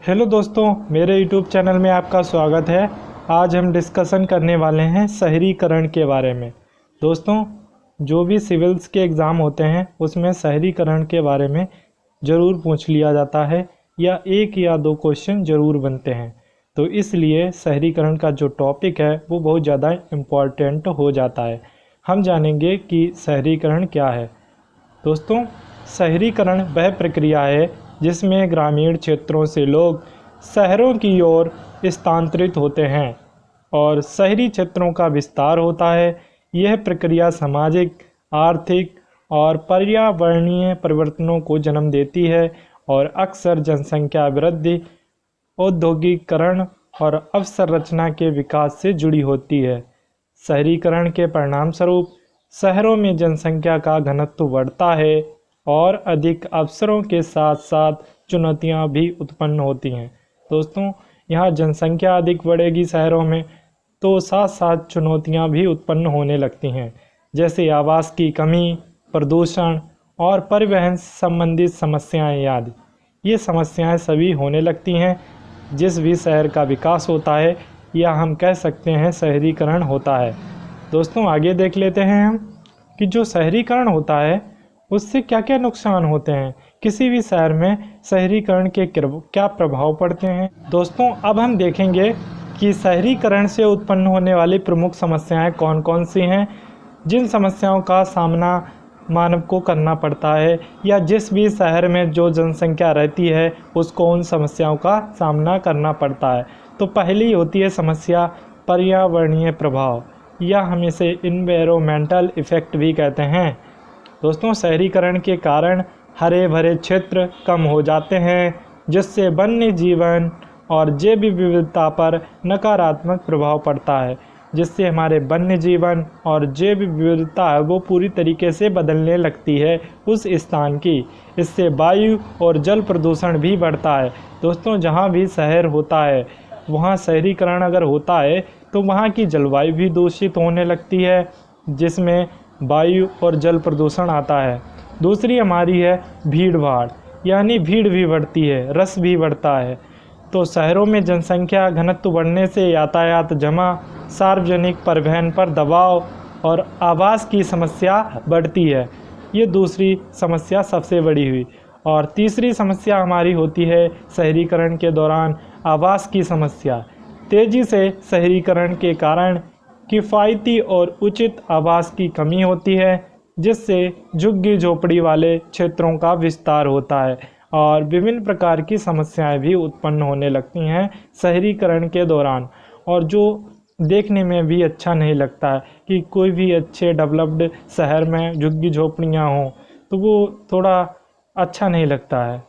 Hello दोस्तों, मेरे YouTube channel में आपका स्वागत है। आज हम डिस्कशन करने वाले हैं शहरीकरण के बारे में। दोस्तों, जो भी सिविल्स के एग्ज़ाम होते हैं उसमें शहरीकरण के बारे में ज़रूर पूछ लिया जाता है या एक या दो क्वेश्चन ज़रूर बनते हैं। तो इसलिए शहरीकरण का जो टॉपिक है वो बहुत ज़्यादा इम्पॉर्टेंट हो जाता है। हम जानेंगे कि शहरीकरण क्या है। दोस्तों, शहरीकरण वह प्रक्रिया है जिसमें ग्रामीण क्षेत्रों से लोग शहरों की ओर स्थानांतरित होते हैं और शहरी क्षेत्रों का विस्तार होता है। यह प्रक्रिया सामाजिक, आर्थिक और पर्यावरणीय परिवर्तनों को जन्म देती है और अक्सर जनसंख्या वृद्धि, औद्योगिकीकरण और अवसंरचना के विकास से जुड़ी होती है। शहरीकरण के परिणामस्वरूप शहरों में जनसंख्या का घनत्व बढ़ता है और अधिक अवसरों के साथ साथ चुनौतियां भी उत्पन्न होती हैं। दोस्तों, यहाँ जनसंख्या अधिक बढ़ेगी शहरों में तो साथ साथ चुनौतियां भी उत्पन्न होने लगती हैं, जैसे आवास की कमी, प्रदूषण और परिवहन संबंधित समस्याएं आदि। ये समस्याएं सभी होने लगती हैं जिस भी शहर का विकास होता है या हम कह सकते हैं शहरीकरण होता है। दोस्तों, आगे देख लेते हैं हम कि जो शहरीकरण होता है उससे क्या क्या नुकसान होते हैं, किसी भी शहर में शहरीकरण के क्या प्रभाव पड़ते हैं। दोस्तों, अब हम देखेंगे कि शहरीकरण से उत्पन्न होने वाली प्रमुख समस्याएं कौन कौन सी हैं, जिन समस्याओं का सामना मानव को करना पड़ता है या जिस भी शहर में जो जनसंख्या रहती है उसको उन समस्याओं का सामना करना पड़ता है। तो पहली होती है समस्या पर्यावरणीय प्रभाव, या हम इसे इन्वायरमेंटल इफ़ेक्ट भी कहते हैं। दोस्तों, शहरीकरण के कारण हरे भरे क्षेत्र कम हो जाते हैं जिससे वन्य जीवन और जैव विविधता पर नकारात्मक प्रभाव पड़ता है, जिससे हमारे वन्य जीवन और जैव विविधता है वो पूरी तरीके से बदलने लगती है उस स्थान की। इससे वायु और जल प्रदूषण भी बढ़ता है। दोस्तों, जहाँ भी शहर होता है वहाँ शहरीकरण अगर होता है तो वहाँ की जलवायु भी दूषित होने लगती है, जिसमें वायु और जल प्रदूषण आता है। दूसरी हमारी है भीड़ भाड़, यानी भीड़ भी बढ़ती है, रस भी बढ़ता है। तो शहरों में जनसंख्या घनत्व बढ़ने से यातायात जमा, सार्वजनिक परिवहन पर दबाव और आवास की समस्या बढ़ती है। ये दूसरी समस्या सबसे बड़ी हुई। और तीसरी समस्या हमारी होती है शहरीकरण के दौरान आवास की समस्या। तेज़ी से शहरीकरण के कारण किफ़ायती और उचित आवास की कमी होती है, जिससे झुग्गी झोपड़ी वाले क्षेत्रों का विस्तार होता है और विभिन्न प्रकार की समस्याएं भी उत्पन्न होने लगती हैं शहरीकरण के दौरान। और जो देखने में भी अच्छा नहीं लगता है कि कोई भी अच्छे डेवलप्ड शहर में झुग्गी झोपड़ियाँ हों, तो वो थोड़ा अच्छा नहीं लगता है।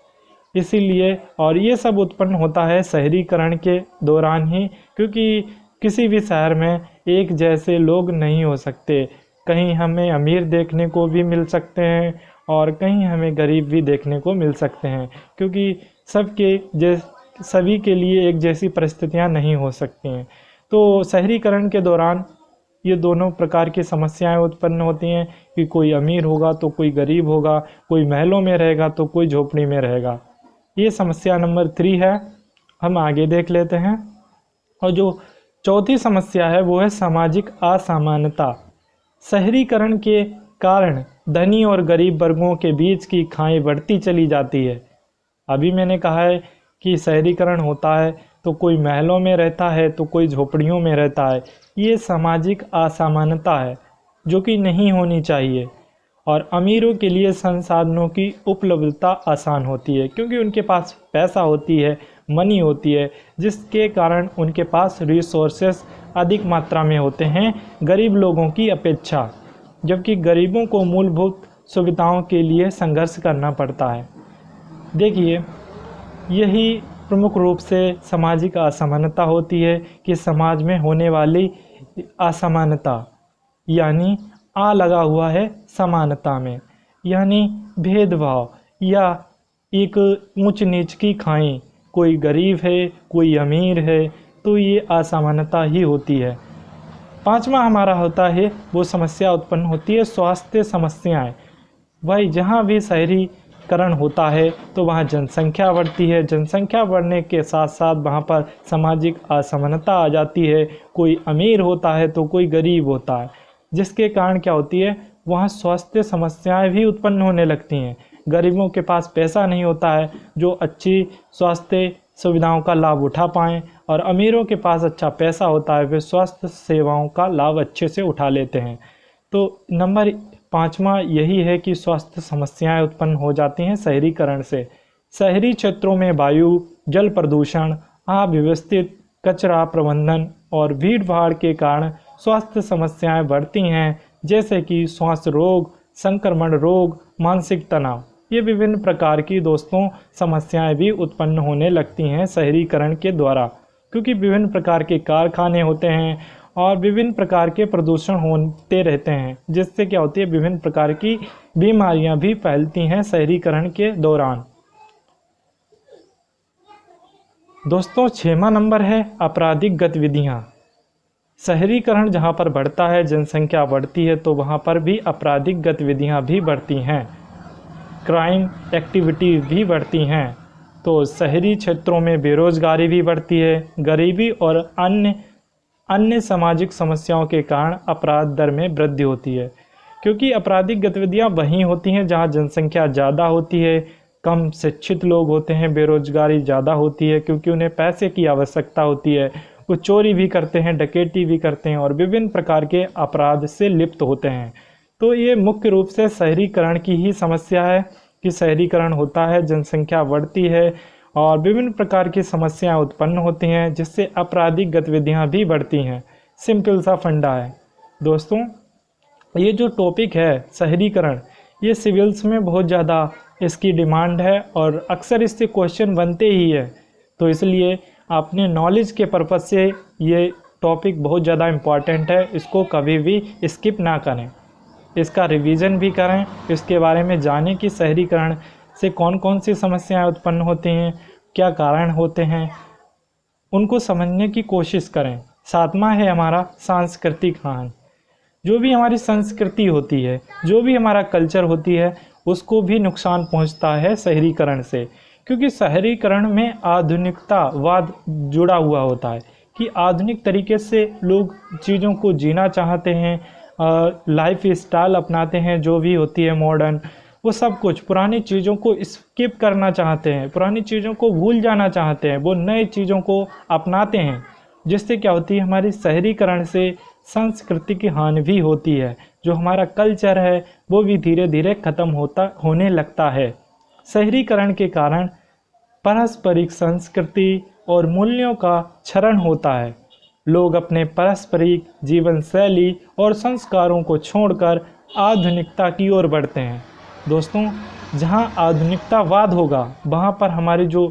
इसीलिए और ये सब उत्पन्न होता है शहरीकरण के दौरान ही, क्योंकि किसी भी शहर में एक जैसे लोग नहीं हो सकते। कहीं हमें अमीर देखने को भी मिल सकते हैं और कहीं हमें गरीब भी देखने को मिल सकते हैं, क्योंकि सभी के लिए एक जैसी परिस्थितियां नहीं हो सकती हैं। तो शहरीकरण के दौरान ये दोनों प्रकार की समस्याएं उत्पन्न होती हैं कि कोई अमीर होगा तो कोई गरीब होगा, कोई महलों में रहेगा तो कोई झोपड़ी में रहेगा। ये समस्या नंबर 3 है। हम आगे देख लेते हैं। और जो चौथी समस्या है वो है सामाजिक असमानता। शहरीकरण के कारण धनी और गरीब वर्गों के बीच की खाई बढ़ती चली जाती है। अभी मैंने कहा है कि शहरीकरण होता है तो कोई महलों में रहता है तो कोई झोपड़ियों में रहता है। ये सामाजिक असमानता है जो कि नहीं होनी चाहिए। और अमीरों के लिए संसाधनों की उपलब्धता आसान होती है क्योंकि उनके पास पैसा होती है, मनी होती है, जिसके कारण उनके पास रिसोर्सेस अधिक मात्रा में होते हैं गरीब लोगों की अपेक्षा, जबकि गरीबों को मूलभूत सुविधाओं के लिए संघर्ष करना पड़ता है। देखिए, यही प्रमुख रूप से सामाजिक असमानता होती है कि समाज में होने वाली असमानता, यानी आ लगा हुआ है समानता में, यानी भेदभाव या एक ऊंच नीच की खाई, कोई गरीब है कोई अमीर है, तो ये असमानता ही होती है। पांचवा हमारा होता है वो समस्या उत्पन्न होती है स्वास्थ्य समस्याएं। भाई, जहाँ भी शहरी शहरीकरण होता है तो वहाँ जनसंख्या बढ़ती है। जनसंख्या बढ़ने के साथ साथ वहाँ पर सामाजिक असमानता आ जाती है। कोई अमीर होता है तो कोई गरीब होता है, जिसके कारण क्या होती है, वहाँ स्वास्थ्य समस्याएं भी उत्पन्न होने लगती हैं। गरीबों के पास पैसा नहीं होता है जो अच्छी स्वास्थ्य सुविधाओं का लाभ उठा पाएँ, और अमीरों के पास अच्छा पैसा होता है, वे स्वास्थ्य सेवाओं का लाभ अच्छे से उठा लेते हैं। तो नंबर 5वां यही है कि स्वास्थ्य समस्याएं उत्पन्न हो जाती हैं शहरीकरण से। शहरी क्षेत्रों में वायु, जल प्रदूषण, अव्यवस्थित कचरा प्रबंधन और भीड़ भाड़ के कारण स्वास्थ्य समस्याएं बढ़ती हैं, जैसे कि श्वास रोग, संक्रमण रोग, मानसिक तनाव। ये विभिन्न प्रकार की दोस्तों समस्याएं भी उत्पन्न होने लगती हैं शहरीकरण के द्वारा, क्योंकि विभिन्न प्रकार के कारखाने होते हैं और विभिन्न प्रकार के प्रदूषण होते रहते हैं, जिससे क्या होती है, विभिन्न प्रकार की बीमारियां भी फैलती हैं शहरीकरण के दौरान। दोस्तों 6वां नंबर है आपराधिक गतिविधियां। शहरीकरण जहां पर बढ़ता है, जनसंख्या बढ़ती है, तो वहां पर भी आपराधिक गतिविधियां भी बढ़ती हैं, क्राइम एक्टिविटीज़ भी बढ़ती हैं। तो शहरी क्षेत्रों में बेरोजगारी भी बढ़ती है, गरीबी और अन्य सामाजिक समस्याओं के कारण अपराध दर में वृद्धि होती है, क्योंकि आपराधिक गतिविधियां वहीं होती हैं जहां जनसंख्या ज़्यादा होती है, कम शिक्षित लोग होते हैं, बेरोजगारी ज़्यादा होती है, क्योंकि उन्हें पैसे की आवश्यकता होती है। वो चोरी भी करते हैं, डकैती भी करते हैं और विभिन्न प्रकार के अपराध से लिप्त होते हैं। तो ये मुख्य रूप से शहरीकरण की ही समस्या है कि शहरीकरण होता है, जनसंख्या बढ़ती है और विभिन्न प्रकार की समस्याएं उत्पन्न होती हैं, जिससे आपराधिक गतिविधियां भी बढ़ती हैं। सिंपल सा फंडा है दोस्तों। ये जो टॉपिक है शहरीकरण, ये सिविल्स में बहुत ज़्यादा इसकी डिमांड है और अक्सर इससे क्वेश्चन बनते ही है। तो इसलिए आपने नॉलेज के पर्पज़ से ये टॉपिक बहुत ज़्यादा इम्पॉर्टेंट है, इसको कभी भी स्किप ना करें, इसका रिवीजन भी करें, इसके बारे में जानें कि शहरीकरण से कौन कौन सी समस्याएं उत्पन्न होती हैं, क्या कारण होते हैं, उनको समझने की कोशिश करें। 7वां है हमारा सांस्कृतिक हानि। जो भी हमारी संस्कृति होती है, जो भी हमारा कल्चर होती है, उसको भी नुकसान पहुंचता है शहरीकरण से, क्योंकि शहरीकरण में आधुनिकतावाद जुड़ा हुआ होता है कि आधुनिक तरीके से लोग चीज़ों को जीना चाहते हैं, लाइफ स्टाइल अपनाते हैं, जो भी होती है मॉडर्न, वो सब कुछ पुरानी चीज़ों को स्किप करना चाहते हैं, पुरानी चीज़ों को भूल जाना चाहते हैं, वो नई चीज़ों को अपनाते हैं, जिससे क्या होती है, हमारी शहरीकरण से संस्कृति की हानि भी होती है। जो हमारा कल्चर है वो भी धीरे धीरे ख़त्म होने लगता है। शहरीकरण के कारण पारस्परिक संस्कृति और मूल्यों का क्षरण होता है। लोग अपने पारस्परिक जीवन शैली और संस्कारों को छोड़कर आधुनिकता की ओर बढ़ते हैं। दोस्तों जहां आधुनिकतावाद होगा, वहां पर हमारी जो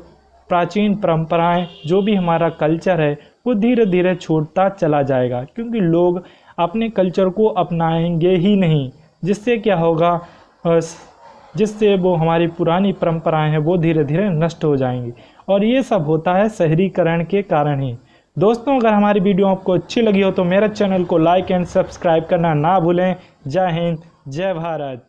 प्राचीन परंपराएं, जो भी हमारा कल्चर है, वो धीरे धीरे छूटता चला जाएगा, क्योंकि लोग अपने कल्चर को अपनाएंगे ही नहीं। जिससे क्या होगा, जिससे वो हमारी पुरानी परंपराएं हैं वो धीरे धीरे नष्ट हो जाएंगी, और ये सब होता है शहरीकरण के कारण ही। दोस्तों अगर हमारी वीडियो आपको अच्छी लगी हो तो मेरे चैनल को लाइक एंड सब्सक्राइब करना ना भूलें। जय हिंद, जय भारत।